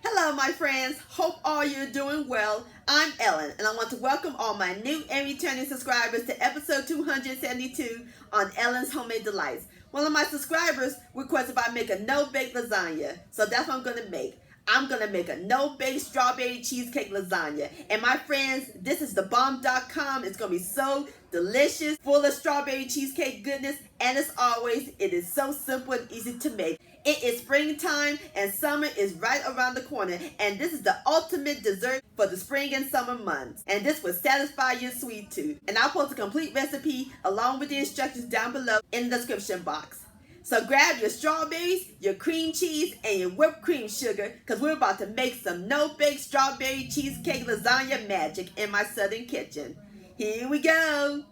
Hello, my friends. Hope all you're doing well. I'm Ellen, and I want to welcome all my new and returning subscribers to episode 272 on Ellen's Homemade Delights. One of my subscribers requested I make a no-bake lasagna, so that's what I'm going to make. I'm going to make a no-bake strawberry cheesecake lasagna. And my friends, this is thebomb.com. It's going to be so delicious, full of strawberry cheesecake goodness, and as always, it is so simple and easy to make. It is springtime and summer is right around the corner, and this is the ultimate dessert for the spring and summer months. And this will satisfy your sweet tooth. And I'll post a complete recipe along with the instructions down below in the description box. So grab your strawberries, your cream cheese, and your whipped cream sugar, because we're about to make some no-bake strawberry cheesecake lasagna magic in my southern kitchen. Here we go!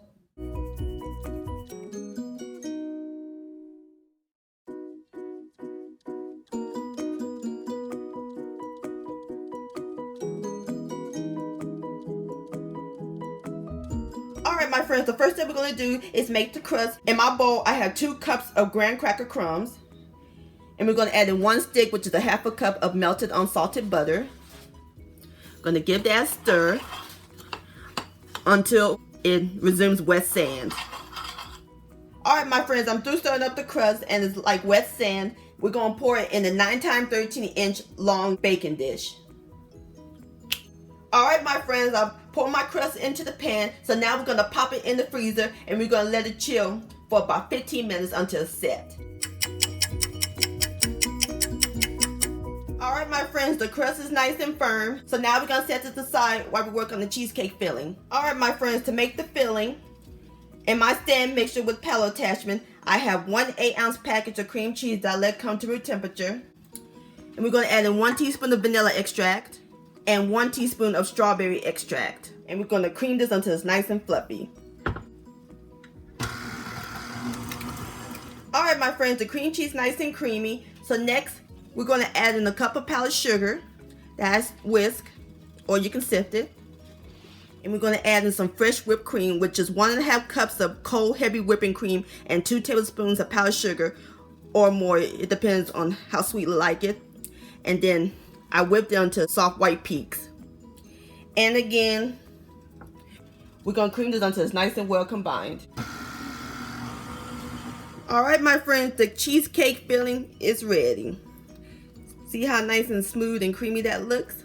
Alright, my friends, the first thing we're going to do is make the crust. In my bowl, I have 2 cups of graham cracker crumbs. And we're going to add in 1 stick, which is a half a cup of melted unsalted butter. Going to give that a stir until it resumes wet sand. Alright, my friends, I'm through stirring up the crust, and it's like wet sand. We're going to pour it in a 9x13-inch long baking dish. Alright, my friends, I've poured my crust into the pan. So now we're going to pop it in the freezer, and we're going to let it chill for about 15 minutes until it's set. Alright, my friends, the crust is nice and firm. So now we're going to set it aside while we work on the cheesecake filling. Alright, my friends, to make the filling, in my stand mixture with paddle attachment, I have 1 8-ounce package of cream cheese that I let come to room temperature. And we're going to add in 1 teaspoon of vanilla extract and 1 teaspoon of strawberry extract. And we're going to cream this until it's nice and fluffy. Alright, my friends, the cream cheese is nice and creamy. So next, we're going to add in a cup of powdered sugar. That's whisk, or you can sift it. And we're going to add in some fresh whipped cream, which is 1.5 cups of cold heavy whipping cream and 2 tablespoons of powdered sugar, or more. It depends on how sweet you like it. And then I whipped it until soft white peaks. And again, we're going to cream this until it's nice and well combined. Alright, my friends, the cheesecake filling is ready. See how nice and smooth and creamy that looks?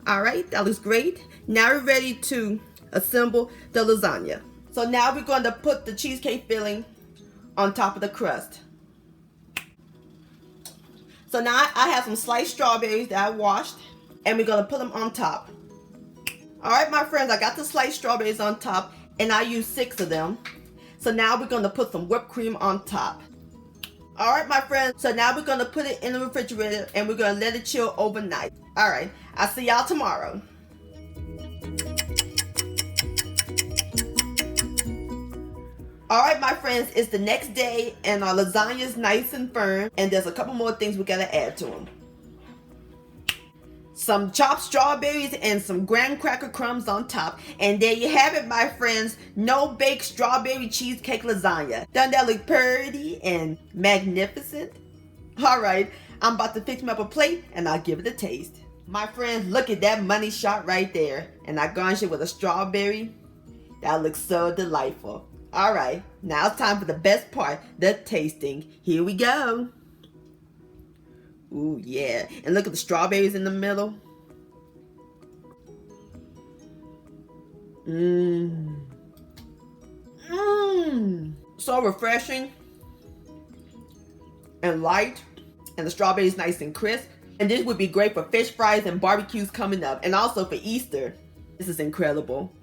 Alright, that looks great. Now we're ready to assemble the lasagna. So now we're going to put the cheesecake filling on top of the crust. So now I have some sliced strawberries that I washed, and we're going to put them on top. Alright, my friends, I got the sliced strawberries on top, and I used 6 of them. So now we're going to put some whipped cream on top. Alright, my friends, so now we're going to put it in the refrigerator, and we're going to let it chill overnight. Alright, I'll see y'all tomorrow. Alright, my friends, it's the next day, and our lasagna is nice and firm, and there's a couple more things we gotta add to them. Some chopped strawberries and some graham cracker crumbs on top, and there you have it, my friends, no-bake strawberry cheesecake lasagna. Doesn't that look pretty and magnificent? Alright, I'm about to fix me up a plate, and I'll give it a taste. My friends, look at that money shot right there, and I garnish it with a strawberry. That looks so delightful. Alright, now it's time for the best part, the tasting. Here we go. Ooh, yeah. And look at the strawberries in the middle. So refreshing and light. And the strawberry is nice and crisp. And this would be great for fish fries and barbecues coming up. And also for Easter. This is incredible.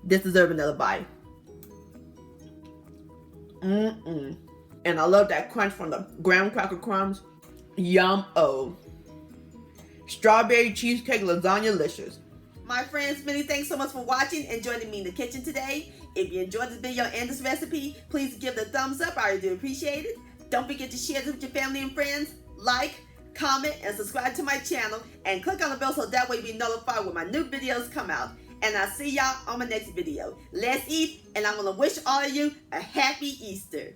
This deserves another bite. And I love that crunch from the graham cracker crumbs. Yum-o. Strawberry cheesecake lasagna-licious. My friends, many thanks so much for watching and joining me in the kitchen today. If you enjoyed this video and this recipe, please give it a thumbs up. I really do appreciate it. Don't forget to share this with your family and friends. Like, comment, and subscribe to my channel. And click on the bell so that way you'll be notified when my new videos come out. And I'll see y'all on my next video. Let's eat, and I'm going to wish all of you a happy Easter.